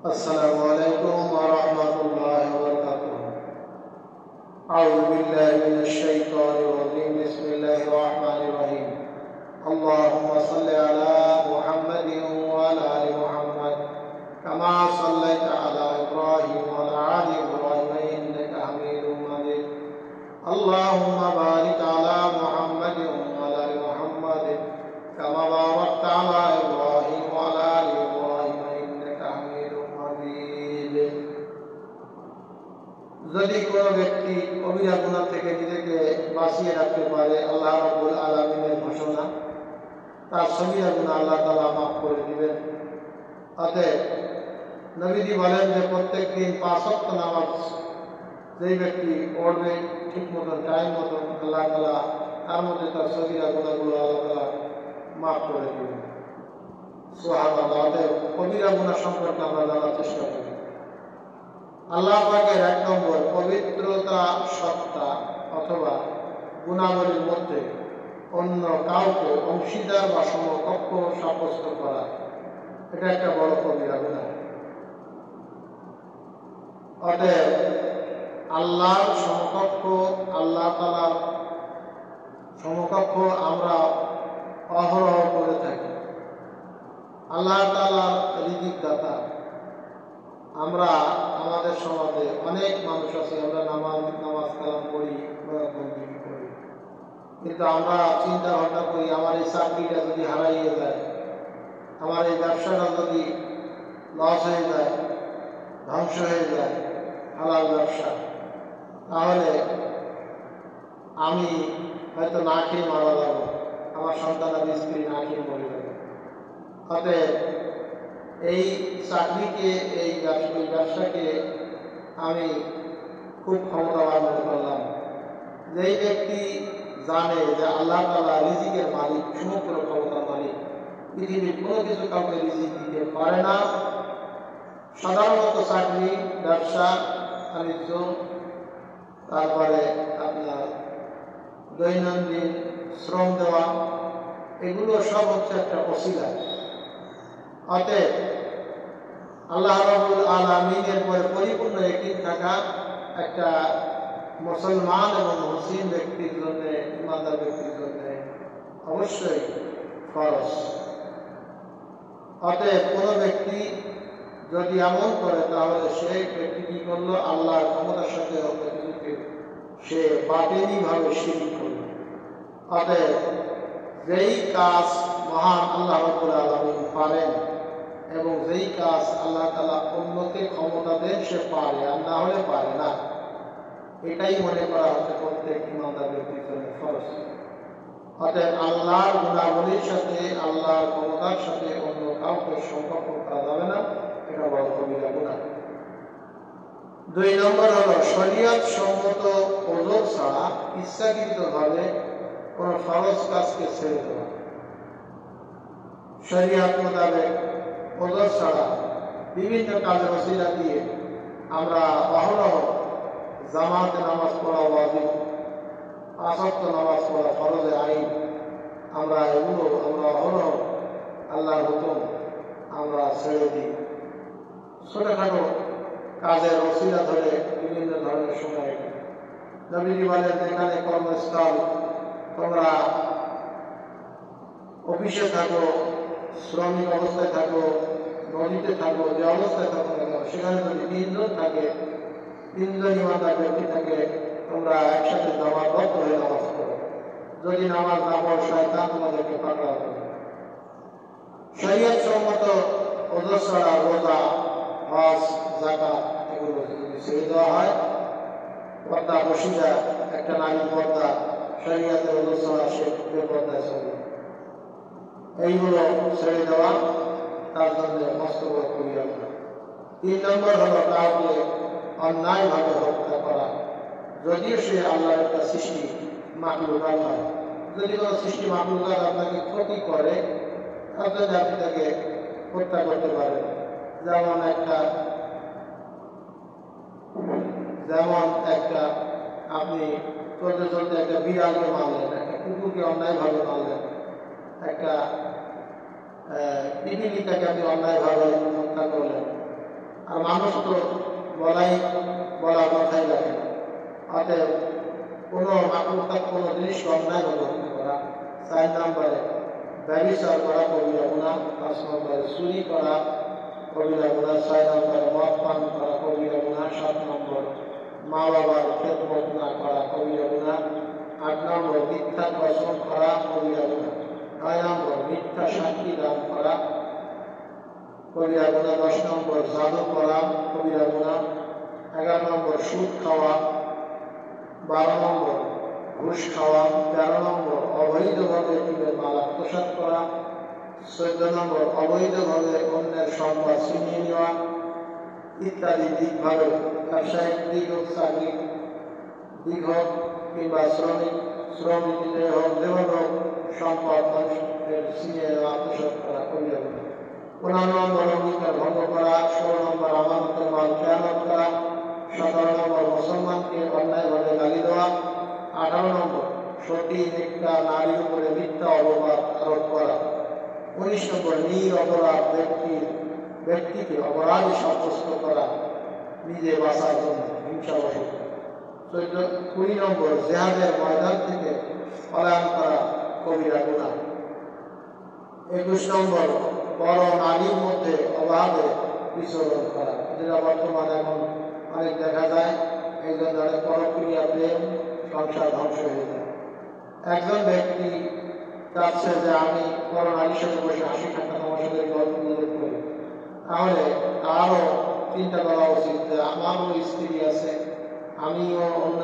السلام عليكم ورحمة الله وبركاته. أعوذ بالله من الشيطان الرجيم. بسم الله الرحمن الرحيم. اللهم صل على محمد وعلى آل محمد كما صليت على إبراهيم وعلى آل إبراهيم إنك حميد مجيد. اللهم بارك على محمد وعلى آل محمد كما باركت على إبراهيم وعلى آل إبراهيم إنك حميد مجيد. যদি কোনো ব্যক্তি কবিরা গুনাহ থেকে নিজেকে বাঁচিয়ে রাখতে পারে, আল্লাহ রাব্বুল আলামিনের ঘোষণা, তার সগীরা গুনাহ আল্লাহ তাআলা মাফ করে দিবেন। অতএব নবীজি বলেন যে প্রত্যেক দিন 5 ওয়াক্ত নামাজ যেই ব্যক্তি পড়বে ঠিক মতন টাইম মতন, আল্লাহ তাআলা তার মধ্যে তার সগীরা গুনাহগুলো আল্লাহ তাআলা মাফ করে দিবেন। সুবহানাল্লাহ। অতএব কবিরা গুনাহ সম্পর্কে আমরা জানার চেষ্টা করি। আল্লাহ পাকের 1 নম্বর পবিত্রতা সত্তা অথবা গুণাবলীর মধ্যে অন্য কাউকে অংশীদার বা সমকক্ষ সাব্যস্ত করা, এটা একটা বড় কবিরা গুনাহ। অতএব আল্লাহর সমকক্ষ, আল্লাহ তাআলার সমকক্ষ আমরা অহরহ করে থাকি। আল্লাহ তাআলার রিজিক দাতা। আমরা আমাদের সমাজে অনেক মানুষ আছে, আমরা নামাজ কালাম পড়ি, বন্দী করি, কিন্তু আমরা চিন্তা ভাবনা করি আমার এই চাকরিটা যদি হারাইয়ে যায়, আমার এই ব্যবসাটা যদি লস হয়ে যায়, ধ্বংস হয়ে যায়, হালাল ব্যবসা, তাহলে আমি হয়তো না খেয়ে মারা যাবো, আমার সন্তান স্ত্রী না খেয়ে মরে যাবে। অতএব এই চাকরিকে, এই ব্যবসাকে আমি খুব ক্ষমতাবান মনে করলাম। যেই ব্যক্তি জানে যে আল্লাহ তাআলা রিজিকের মালিক, সমগ্র ক্ষমতার মালিক, পৃথিবীর কোনো কিছু কাউকে রিজিক দিতে পারে না। সাধারণত চাকরি, ব্যবসা বাণিজ্য, তারপরে আপনার দৈনন্দিন শ্রম দেওয়া, এগুলো সব হচ্ছে একটা ওসিলা। অতএব আল্লাহ রাব্বুল আলামিনের পরে পরিপূর্ণ ইয়াকিন থাকা একটা মুসলমান এবং মুসলিম ব্যক্তির জন্য, ইমানদার ব্যক্তির জন্য অবশ্যই ফরজ। অতএব কোনো ব্যক্তি যদি এমন করে, তাহলে সেই ব্যক্তি কি করলো? আল্লাহর ক্ষমতার সাথে সে বাতিনিভাবে শিরক করল। অতএব যেই কাজ মহান আল্লাহ রাব্বুল আলামিন পারেন এবং যেই কাজ আল্লাহ তাআলা অন্যকে ক্ষমতা দেন সে পারে, আর না হলে পারে না, এটাই মনে করা হচ্ছে প্রত্যেক ইমানদার ব্যক্তির জন্য ফরজ। অতএব আল্লাহর গুণাবলীর সাথে, আল্লাহর ক্ষমতার সাথে অন্য কাউকে সম্পর্ক করা যাবে না, এটা বড় কবিরা গুনাহ। 2 নম্বর হলো শরীয়ত সম্মত ওযর ছাড়া ইচ্ছাকৃতভাবে কোন ফরজ কাজকে ছেড়ে দেওয়া। শরীয়ত মোতাবেক ওযর ছাড়া বিভিন্ন কাজের ওসিলা দিয়ে আমরা অহরহ জামাতে নামাজ পড়া ওয়াজিব, 5 ওয়াক্ত নামাজ পড়া ফরজে আইন, আমরা অহরহ আল্লাহর হুকুম আমরা ছেড়ে দিই। ছোটখাটো কাজের ওসিলা ধরে বিভিন্ন ধরনের সময় নবীজি বলেন, যেখানে কর্মস্থল, তোমরা অফিসে থাকো, শ্রমিক অবস্থায় থাকো, নদীতে থাকো, যে অবস্থায় থাকো না কেন, সেখানে যদি 3 জন থাকে, 3 জন ইমানদার ব্যক্তি থাকে, তোমরা একসাথে জামাতবদ্ধ হয়ে নামাজ পড়ো। যদি নামাজ না পড়ো, শয়তান তোমাদেরকে পাকড়াও করবে। শরীয়ত সম্মত ওযর ছাড়া রোজা, হজ, যাকাত এগুলো যদি ছেড়ে দেওয়া হয়, পর্দা বসিয়া একটা নারী পর্দা শরীয়তের ওযর ছাড়া সে বেপর্দায় চলবে, এইগুলো ছেড়ে দেওয়া তার জন্য মস্ত বড় কবিরা গুনাহ। 3 নম্বর হলো কাউকে অন্যায়ভাবে হত্যা করা, যদিও সে আল্লাহর একটা সৃষ্টি মাখলুকাত হয়। যদি কোনো সৃষ্টি মাখলুকাত আপনাকে ক্ষতি করে, তাহলে আপনি তাকে হত্যা করতে পারেন। যেমন একটা আপনি চলতে চলতে একটা বিড়ালকে মারলেন, একটা কুকুরকে অন্যায়ভাবে মারলেন, একটা পিপিলিকাকে আপনি অন্যায়ভাবে হত্যা করলেন, আর মানুষ তো বলার কথাই রাখে না। অতএব কোনো মাকলুকাত কোনো জিনিস অন্যায়ভাবে করা। 4 নম্বরে ব্যভিচার করা কবিরা গুনাহ, 5 নম্বরে চুরি করা কবিরা গুনাহ, 6 নম্বরে মদ পান করা কবিরা গুনাহ, 7 নম্বর মা বাবার খেদমত না করা কবিরা গুনাহ, 8 নম্বর মিথ্যা বচন করা কবিরা গুনাহ, 9 নম্বর মিথ্যা সাক্ষী দান করা কবিরা গুনাহ, 10 নম্বর জাদু করা কবিরা গুনাহ, 11 নম্বর সুদ খাওয়া, 12 নম্বর ঘুষ খাওয়া, 13 নম্বর অবৈধভাবে জীবের মাল আত্মসাৎ করা, 14 নম্বর অবৈধভাবে অন্যের সম্পদ ছিনিয়ে নেওয়া ইত্যাদি দিকভাবে ব্যবসায়িক দিক হোক, চাকরি দিক হোক কিংবা শ্রমিকদের হোক, যেভাবে হোক সম্পদ মানুষের ছিনিয়ে নেওয়া আত্মসাৎ করা কবিরা গুনাহ। 15 নম্বর অঙ্গীকার ভঙ্গ করা, 16 নম্বর আমানতের মাল খেয়ানত করা, 17 নম্বর মুসলমানকে অন্যায়ভাবে গালি দেওয়া, 18 নম্বর সতী একটা নারীর উপরে মিথ্যা অপবাদ আরোপ করা, 19 নম্বর নিরপরাধ ব্যক্তিকে অপরাধী সাব্যস্ত করা নিজে বাঁচার জন্য হিংসাবশত, 20 নম্বর জিহাদের ময়দান থেকে পলায়ন করা কবিরা গুনাহ, 21 নম্বর বড় নারীর মধ্যে অবাধে বিচরণ করা, যেটা বর্তমানে এখন অনেক দেখা যায়। একজন যাদের পরক্রিয়া প্রেম সংসার ধ্বংস হয়ে যায়। একজন ব্যক্তি চাচ্ছে যে আমি বড় নারীর সাথে বসে হাসি ঠাট্টা তামাশা গল্প গুজব করি, তাহলে তারও চিন্তা করা উচিত যে আমারও স্ত্রী আছে, আমিও অন্য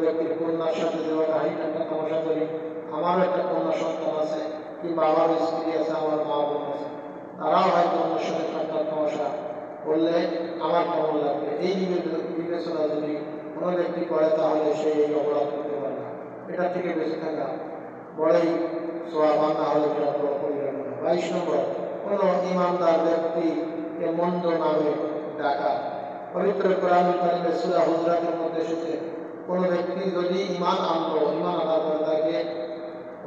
ব্যক্তির কন্যার সাথে যেভাবে হাসি ঠাট্টা তামাশা করি, আমারও একটা কন্যা সন্তান আছে, কিংবা আমারও স্ত্রী আছে, আমার মা বোন আছে, তারাও হয়তো অন্যের সাথে ঠাট্টা তামাশা করলে আমার কেমন লাগবে। এই বিবেচনা যদি কোনো ব্যক্তি করে তাহলে সে এই অপরাধ করতে পারে না। এটা থেকে বেঁচে থাকা বড়ই সওয়াবান, না হলে বিরাট বড় কবিরা গুনাহ। 22 নম্বর কোনো ইমানদার ব্যক্তিকে মন্দ নামে ডাকা। পবিত্র কোরআন কারিমে সূরা হুজরাতের মধ্যে এসেছে, কোনো ব্যক্তি যদি ঈমান আনার পরে তাকে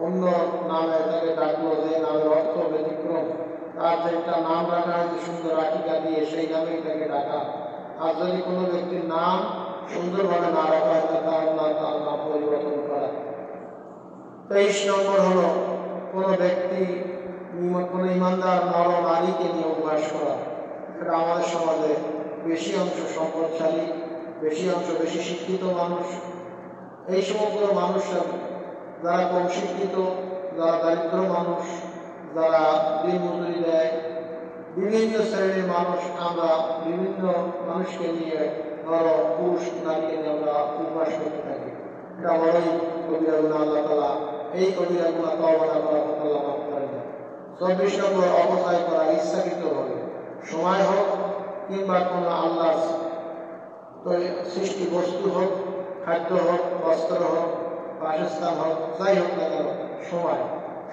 অন্য নামে তাকে ডাকলো, যে নামের অর্থ ব্যতিক্রম, তার যে একটা নাম রাখা হয়েছে সুন্দর আকিকা দিয়ে, সেই নামেই তাকে ডাকা। আর যদি কোনো ব্যক্তির নাম সুন্দরভাবে না রাখা হয় তার নাম পরিবর্তন করা। 23 নম্বর হলো কোনো ব্যক্তি কোনো ইমানদার নর নারীকে নিয়ে উপহাস করা। এটা আমাদের সমাজে বেশি অংশ সম্পদশালী, বেশি অংশ বেশি শিক্ষিত মানুষ। এই সমগ্র মানুষরা যারা কম শিক্ষিত, যারা দারিদ্র মানুষ, যারা দিন মজুরি দেয়, বিভিন্ন শ্রেণীর মানুষ, আমরা বিভিন্ন মানুষকে নিয়ে নর পুরুষ নারীকে নিয়ে আমরা উপবাস করতে থাকি। এটা বড়ই কবিরা গুনাহ। আল্লাহ তাআলা এই কবিরা গুনাহ তওবা না করা আল্লাহ মাফ করে না। 24 নম্বর অপচয় করা ইচ্ছাকৃতভাবে, সময় হোক কিংবা কোনো আল্লাহর সৃষ্টি বস্তু হোক, খাদ্য হোক, বস্ত্র হোক, বাসস্থান হোক, যাই হোক না কেন সময়,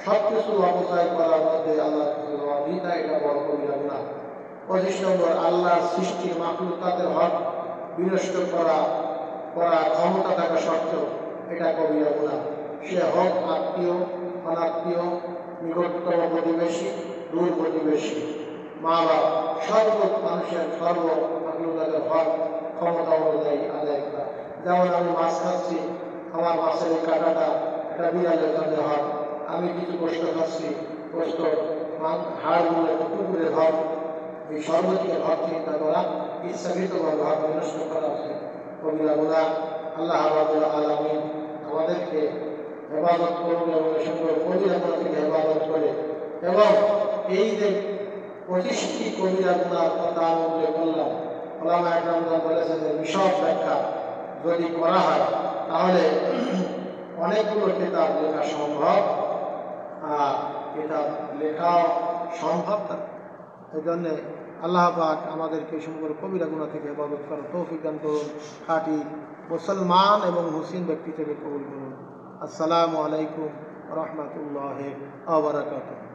সব কিছু অপচয় করার মধ্যে আল্লাহ দিতা, এটা বড় কবিরা গুনাহ। 25 নম্বর আল্লাহর সৃষ্টির মাখলুকাতের হক বিনষ্ট করা ক্ষমতা থাকা সত্ত্বেও এটা কবিরা গুনাহ। সে হোক আত্মীয়, অনাত্মীয়, নিকটতম প্রতিবেশী, দূর প্রতিবেশী, মা বাপ, মানুষের মাখলুকাতের হক ক্ষমতা অনুযায়ী আদায় করা। যেমন আমি মাছ খাচ্ছি, আমার মাছের এই কাঁটাটা এটা বিড়ালের জন্য হক, আমি কিছু গোস্ত খাচ্ছি, গোস্ত হাড়গুলো কুকুরের হক, এই সর্বদিকের হক চিন্তা করা, ইচ্ছাকৃতভাবে হক বিনষ্ট করা হচ্ছে কবিরা গুনাহ। আল্লাহ রাব্বুল আলামিন আমাদেরকে হেফাজত করুন এবং সকল কবিরা গুনাহ থেকে হেফাজত করে, এবং এই যে 25টি কবিরা গুনাহর কথা আমি উল্লেখ করলাম, ওলামা একরামগণ বলেছেন যে বিশদ ব্যাখ্যা যদি করা হয় তাহলে অনেকগুলো কিতাব লেখা সম্ভব, আর কিতাব লেখাও সম্ভব না। এই জন্যে আল্লাহ পাক আমাদেরকে সমগ্র কবিরা গুনাহ থেকে হেফাজত করার তৌফিক দান করুন, খাঁটি মুসলমান এবং মুসলিম ব্যক্তি থেকে কবুল করুন। আসসালামু আলাইকুম ওয়া রাহমাতুল্লাহি ওয়া বারাকাতুহু।